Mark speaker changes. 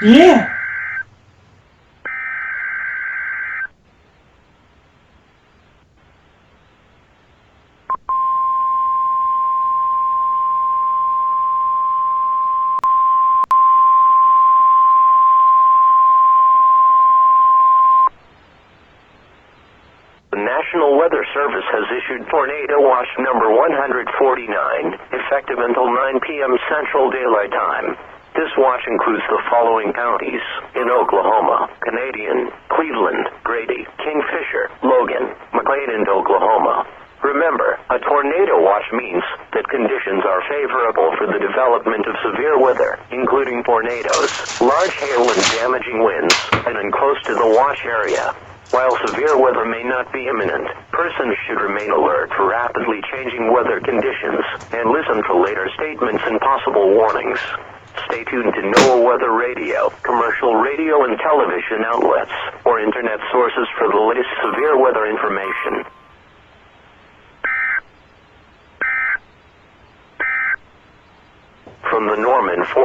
Speaker 1: Yeah.
Speaker 2: The National Weather Service has issued Tornado Watch number 149, effective until 9 p.m. Central Daylight Time. This watch includes the following counties in Oklahoma: Canadian, Cleveland, Grady, Kingfisher, Logan, McLean, and Oklahoma. Remember, a tornado watch means that conditions are favorable for the development of severe weather, including tornadoes, large hail and damaging winds, and close to the watch area. While severe weather may not be imminent, persons should remain alert for rapidly changing weather conditions and listen to later statements and possible warnings. Stay tuned to NOAA Weather Radio, commercial radio and television outlets, or internet sources for the latest severe weather information. From the Norman 4